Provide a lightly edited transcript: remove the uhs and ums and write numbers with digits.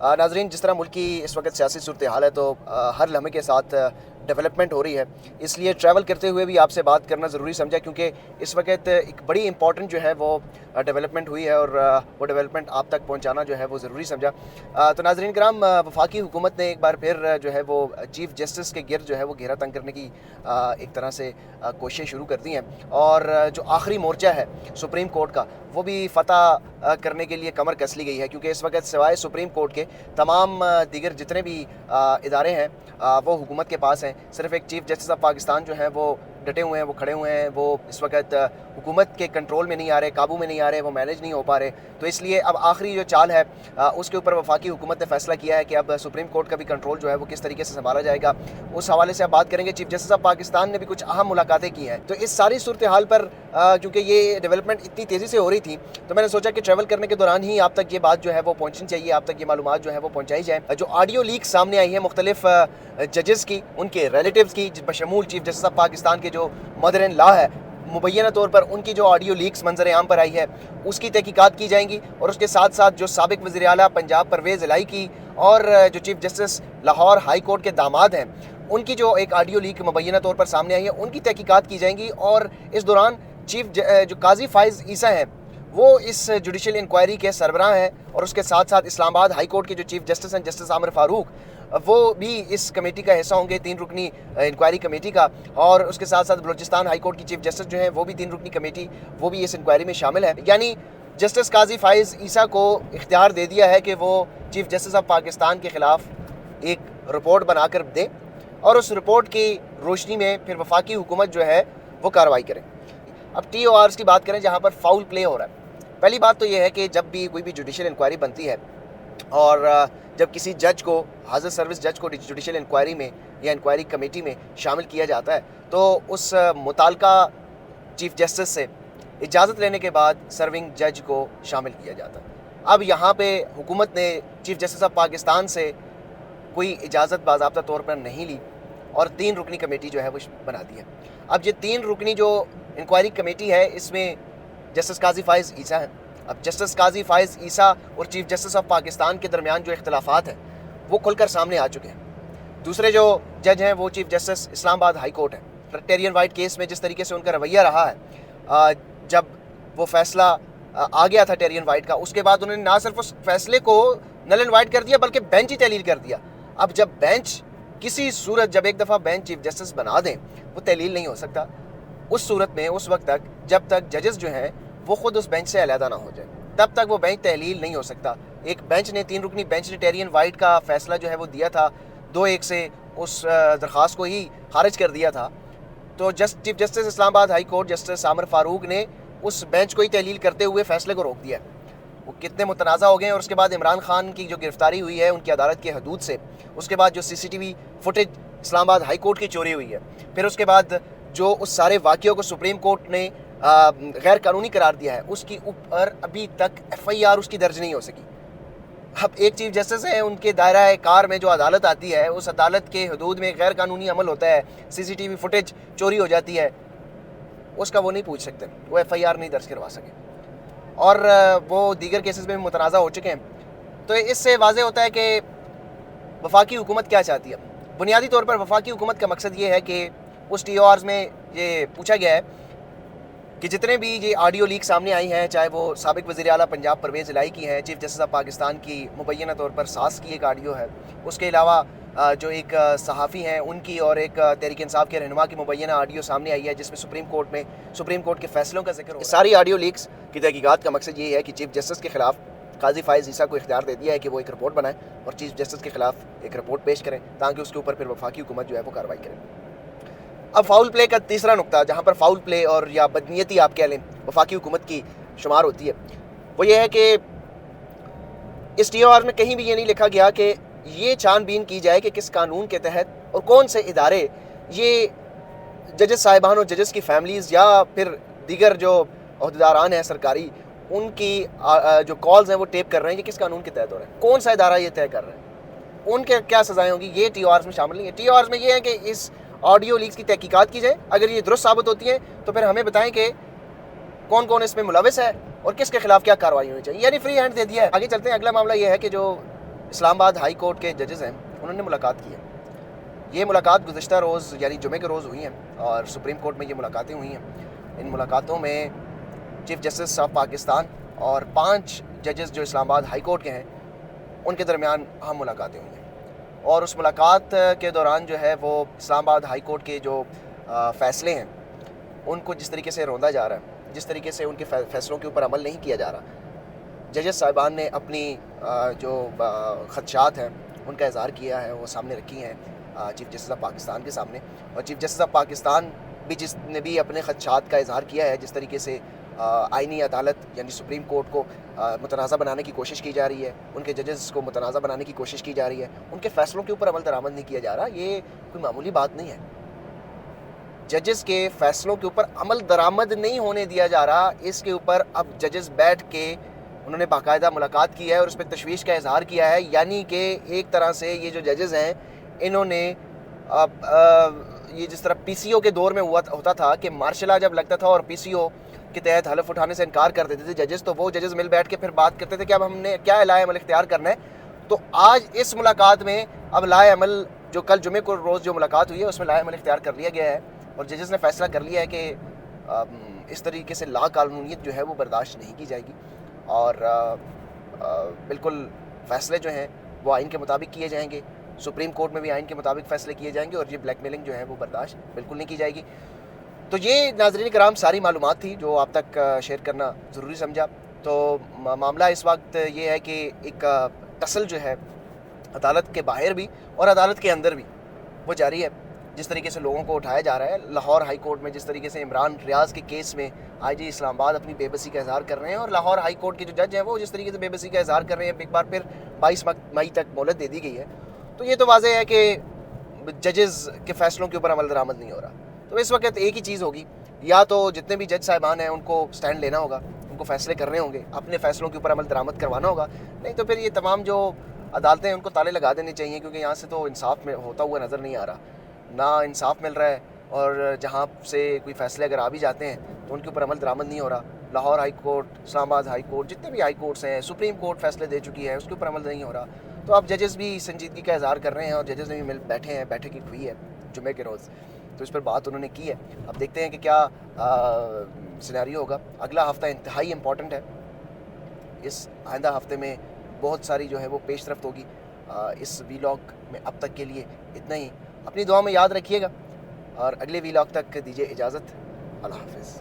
नाज़रीन, जिस तरह मुल्क की इस वक्त सियासी सूरत हाल है तो हर लम्हे के साथ डेवलपमेंट हो रही है, इसलिए ट्रैवल करते हुए भी आपसे बात करना ज़रूरी समझा, क्योंकि इस वक्त एक बड़ी इंपॉर्टेंट जो है वो डेवलपमेंट हुई है और वो डेवलपमेंट आप तक पहुंचाना जो है वो ज़रूरी समझा। तो नाज़रीन कराम, वफाकी हुकूमत ने एक बार फिर जो है वो चीफ़ जस्टिस के गिर्द जो है वो घेरा तंग करने की एक तरह से कोशिशें शुरू कर दी हैं, और जो आखिरी मोर्चा है सुप्रीम कोर्ट का वो भी फ़तह करने के लिए कमर कस ली गई है, क्योंकि इस वक्त सिवाय सुप्रीम कोर्ट के तमाम दीगर जितने भी इदारे हैं वो हुकूमत के पास हैं। सिर्फ एक चीफ़ जस्टिस ऑफ पाकिस्तान जो है वो डटे हुए हैं, वो खड़े हुए हैं, वो इस वक्त हुकूमत के कंट्रोल में नहीं आ रहे, काबू में नहीं आ रहे, वो मैनेज नहीं हो पा रहे। तो इसलिए अब आखिरी जो चाल है उसके ऊपर वफाकी हुकूमत ने फैसला किया है कि अब सुप्रीम कोर्ट का भी कंट्रोल जो है वो किस तरीके से संभाला जाएगा। उस हवाले से अब बात करेंगे। चीफ़ जस्टिस ऑफ पाकिस्तान ने भी कुछ अहम मुलाकातें की हैं। तो इस सारी सूरत हाल पर क्योंकि ये डेवलपमेंट इतनी तेज़ी से हो रही थी, तो मैंने सोचा कि ट्रैवल करने के दौरान ही आप तक ये बात जो है वो पहुँचनी चाहिए, आप तक ये मालूमात जो है वो पहुँचाई जाए। जो ऑडियो लीक सामने आई है मुख्तलिफ जजेस की, उनके रिलेटिव्स की, बशमूल चीफ़ जस्टिस ऑफ पाकिस्तान के जो मदर इन लॉ है, मुबैना तौर पर उनकी जो ऑडियो लीक्स मंजर आम पर आई है उसकी तहकीकात की जाएंगी। और उसके साथ साथ जो साबिक वज़ीर आला पंजाब परवेज़ इलाही की और जो chief justice Lahore high court के दामाद हैं उनकी जो एक ऑडियो लीक मुबैना तौर पर सामने आई है उनकी तहकीकात की जाएंगी। और इस दौरान जो काजी फ़ाइज़ ईसा हैं वो इस जुडिशल इंक्वायरी के सरबराह हैं, और उसके साथ साथ इस्लामाबाद हाई कोर्ट के जो चीफ़ जस्टिस हैं जस्टिस आमिर फ़ारूक, वो भी इस कमेटी का हिस्सा होंगे, 3 रुकनी इंक्वायरी कमेटी का। और उसके साथ साथ बलूचिस्तान हाई कोर्ट की चीफ़ जस्टिस जो हैं वो भी 3 रुकनी कमेटी, वो भी इस इंक्वायरी में शामिल है। यानी जस्टिस काजी फ़ाइज़ ईसा को इख्तियार दे दिया है कि वो चीफ़ जस्टिस ऑफ पाकिस्तान के ख़िलाफ़ एक रिपोर्ट बना कर दें, और उस रिपोर्ट की रोशनी में फिर वफाकी हुकूमत जो है वो कार्रवाई करें। अब TORs की बात करें जहाँ पर फाउल प्ले हो रहा है। पहली बात तो ये है कि जब भी कोई भी जुडिशल इंक्वायरी बनती है और जब किसी जज को, हाज़िर सर्विस जज को जुडिशल इंक्वायरी में या इंक्वायरी कमेटी में शामिल किया जाता है, तो उस मुताल्लिका चीफ़ जस्टिस से इजाज़त लेने के बाद सर्विंग जज को शामिल किया जाता है। अब यहाँ पे हुकूमत ने चीफ़ जस्टिस ऑफ पाकिस्तान से कोई इजाज़त बाज़ाब्ता तौर पर नहीं ली और 3 रुकनी कमेटी जो है वो बना दी है। अब ये 3 रुकनी जो इंक्वायरी कमेटी है इसमें जस्टिस काजी फ़ाइज़ ईसा है। अब जस्टिस काजी फ़ाइज़ ईसा और चीफ़ जस्टिस ऑफ पाकिस्तान के दरमियान जो इख्तिलाफ़ात हैं वो खुलकर सामने आ चुके हैं। दूसरे जो जज हैं वो chief justice Islamabad high court है। टेरियन वाइट केस में जिस तरीके से उनका रवैया रहा है, जब वो फैसला आ गया था टेरियन वाइट का, उसके बाद उन्होंने ना सिर्फ उस फैसले को नल एंड वाइट कर दिया बल्कि बेंच ही तहलील कर दिया। अब जब बेंच किसी सूरत, जब एक दफ़ा बेंच चीफ़ जस्टिस बना दें वो तहलील नहीं हो सकता उस सूरत में, उस वक्त तक जब तक जजेस जो हैं वो ख़ुद उस बेंच से अलहदा ना हो जाए, तब तक वो बेंच तहलील नहीं हो सकता। एक बेंच ने, 3 रुकनी बेंच ने टेरियन वाइट का फ़ैसला जो है वो दिया था, 2-1 से उस दरख्वास्त को ही खारिज कर दिया था। तो chief justice Islamabad high court justice Aamir Farooq ने उस बेंच को ही तहलील करते हुए फ़ैसले को रोक दिया। वो कितने मुतनाज़ा हो गए हैं। और उसके बाद इमरान खान की जो गिरफ़्तारी हुई है उनकी अदालत की हदूद से, उसके बाद जो CCTV footage Islamabad high court की चोरी हुई है, फिर उसके बाद जो उस सारे वाक़ियों को सुप्रीम कोर्ट ने गैर कानूनी करार दिया है, उसकी ऊपर अभी तक FIR उसकी दर्ज नहीं हो सकी। अब एक चीफ़ जस्टिस है, उनके दायरा कार में जो अदालत आती है उस अदालत के हदूद में गैर कानूनी अमल होता है, CCTV फुटेज चोरी हो जाती है, उसका वो नहीं पूछ सकते, वो FIR नहीं दर्ज करवा सके, और वो दीगर केसेस में मुतनाज़ा हो चुके हैं। तो इससे वाज़ेह होता है कि वफाकी हुकूमत क्या चाहती है। बुनियादी तौर पर वफाकी हुकूमत का मकसद ये है कि उस TORs में ये पूछा गया है कि जितने भी ये ऑडियो लीक सामने आई हैं, चाहे वो साबिक वज़ीर आला पंजाब परवेज़ इलाही की हैं, चीफ़ जस्टिस ऑफ पाकिस्तान की मुबैना तौर पर सास की एक ऑडियो है, उसके अलावा जो एक सहाफ़ी हैं उनकी और एक तहरीक इंसाफ के रहनुमा की मुबैना ऑडियो सामने आई है जिसमें सुप्रीम कोर्ट के फ़ैसलों का जिक्र हो रहा है। सारी ऑडियो लीक्स की तहकीकात का मकसद ये है कि चीफ़ जस्टिस के ख़िलाफ़ काजी फ़ाइज़ ईसा को इख्तियार दे दिया है कि वो एक रिपोर्ट बनाएं और चीफ़ जस्टिस के ख़िलाफ़ एक रिपोर्ट पेश करें, ताकि उसके ऊपर फिर वफाकी हुकूमत जो है वो कार्रवाई करें। अब फाउल प्ले का तीसरा नुक्ता, जहाँ पर फाउल प्ले और या बदनीयती आप कह लें वफाकी हुकूमत की शुमार होती है, वो ये है कि इस TOR में कहीं भी ये नहीं लिखा गया कि ये छानबीन की जाए कि किस कानून के तहत और कौन से इदारे ये जजेस साहिबान और जजेस की फैमिलीज़ या फिर दीगर जो अहदेदारान हैं सरकारी, उनकी जो कॉल्स हैं वो टेप कर रहे हैं, ये किस कानून के तहत हो रहा है, कौन सा इदारा ये तय कर रहा है, उनके क्या सज़ाएँ होंगी, ये TORs में शामिल नहीं है। TORs में ये है कि इस ऑडियो लीक्स की तहकीकात की जाए, अगर ये दुरुस्त साबित होती है तो फिर हमें बताएं कि कौन कौन इसमें मुलविस है और किसके खिलाफ क्या कार्रवाई होनी चाहिए। यानी फ्री हैंड दे दिया है। आगे चलते हैं। अगला मामला ये है कि जो اسلام آباد ہائی کورٹ کے ججز ہیں انہوں نے ملاقات کی ہے. یہ ملاقات گزشتہ روز یعنی جمعے کے روز ہوئی ہیں اور سپریم کورٹ میں یہ ملاقاتیں ہوئی ہیں. ان ملاقاتوں میں چیف جسٹس آف پاکستان اور 5 ججز جو اسلام آباد ہائی کورٹ کے ہیں ان کے درمیان اہم ملاقاتیں ہوئی ہیں. اور اس ملاقات کے دوران جو ہے وہ اسلام آباد ہائی کورٹ کے جو فیصلے ہیں ان کو جس طریقے سے روندا جا رہا ہے, جس طریقے سے ان کے فیصلوں کے اوپر عمل نہیں کیا جا رہا, ججز صاحبان نے اپنی جو خدشات ہیں ان کا اظہار کیا ہے, وہ سامنے رکھی ہیں چیف جسٹس آف پاکستان کے سامنے. اور چیف جسٹس آف پاکستان بھی جس نے بھی اپنے خدشات کا اظہار کیا ہے, جس طریقے سے آئینی عدالت یعنی سپریم کورٹ کو متنازع بنانے کی کوشش کی جا رہی ہے, ان کے ججز کو متنازع بنانے کی کوشش کی جا رہی ہے, ان کے فیصلوں کے اوپر عمل درآمد نہیں کیا جا رہا, یہ کوئی معمولی بات نہیں ہے. ججز کے فیصلوں کے اوپر عمل درآمد نہیں ہونے دیا جا رہا, اس کے اوپر اب ججز بیٹھ کے انہوں نے باقاعدہ ملاقات کی ہے اور اس پہ تشویش کا اظہار کیا ہے. یعنی کہ ایک طرح سے یہ جو ججز ہیں انہوں نے یہ جس طرح پی سی او کے دور میں ہوتا تھا کہ مارشل لا جب لگتا تھا اور پی سی او کے تحت حلف اٹھانے سے انکار کر دیتے تھے ججز, تو وہ ججز مل بیٹھ کے پھر بات کرتے تھے کہ اب ہم نے کیا لائے عمل اختیار کرنا ہے. تو آج اس ملاقات میں اب لائے عمل جو کل جمعے کو روز جو ملاقات ہوئی ہے اس میں لائے عمل اختیار کر لیا گیا ہے اور ججز نے فیصلہ کر لیا ہے کہ اس طریقے سے لا قانونیت جو ہے وہ برداشت نہیں کی جائے گی اور بالکل فیصلے جو ہیں وہ آئین کے مطابق کیے جائیں گے. سپریم کورٹ میں بھی آئین کے مطابق فیصلے کیے جائیں گے اور یہ بلیک میلنگ جو ہے وہ برداشت بالکل نہیں کی جائے گی. تو یہ ناظرین کرام ساری معلومات تھی جو آپ تک شیئر کرنا ضروری سمجھا. تو معاملہ اس وقت یہ ہے کہ ایک ٹسل جو ہے عدالت کے باہر بھی اور عدالت کے اندر بھی وہ جاری ہے. جس طریقے سے لوگوں کو اٹھایا جا رہا ہے لاہور ہائی کورٹ میں, جس طریقے سے عمران ریاض کے کیس میں آئی جی اسلام آباد اپنی بے بسی کا اظہار کر رہے ہیں اور لاہور ہائی کورٹ کے جو جج ہیں وہ جس طریقے سے بے بسی کا اظہار کر رہے ہیں, ایک بار پھر 22 مئی تک مہلت دے دی گئی ہے. تو یہ تو واضح ہے کہ ججز کے فیصلوں کے اوپر عمل درآمد نہیں ہو رہا. تو اس وقت ایک ہی چیز ہوگی, یا تو جتنے بھی جج صاحبان ہیں ان کو سٹینڈ لینا ہوگا, ان کو فیصلے کرنے ہوں گے, اپنے فیصلوں کے اوپر عمل درآمد کروانا ہوگا, نہیں تو پھر یہ تمام جو عدالتیں ہیں ان کو تالے لگا دینے چاہیے, کیونکہ یہاں سے تو انصاف میں ہوتا ہوا نظر نہیں آ رہا, نہ انصاف مل رہا ہے اور جہاں سے کوئی فیصلے اگر آ بھی جاتے ہیں تو ان کے اوپر عمل درآمد نہیں ہو رہا. لاہور ہائی کورٹ, اسلام آباد ہائی کورٹ, جتنے بھی ہائی کورٹس ہیں, سپریم کورٹ فیصلے دے چکی ہے, اس کے اوپر عمل نہیں ہو رہا. تو اب ججز بھی سنجیدگی کا اظہار کر رہے ہیں اور ججز نے بھی مل بیٹھے ہیں, بیٹھک کی ہوئی ہے جمعے کے روز, تو اس پر بات انہوں نے کی ہے. اب دیکھتے ہیں کہ کیا سیناریو ہوگا. اگلا ہفتہ انتہائی امپورٹنٹ ہے, اس آئندہ ہفتے میں بہت ساری جو ہے وہ پیش رفت ہوگی. اس ویلاگ میں اب تک کے لیے اتنا ہی. اپنی دعا میں یاد رکھیے گا اور اگلے ویلاگ تک دیجیے اجازت. اللہ حافظ.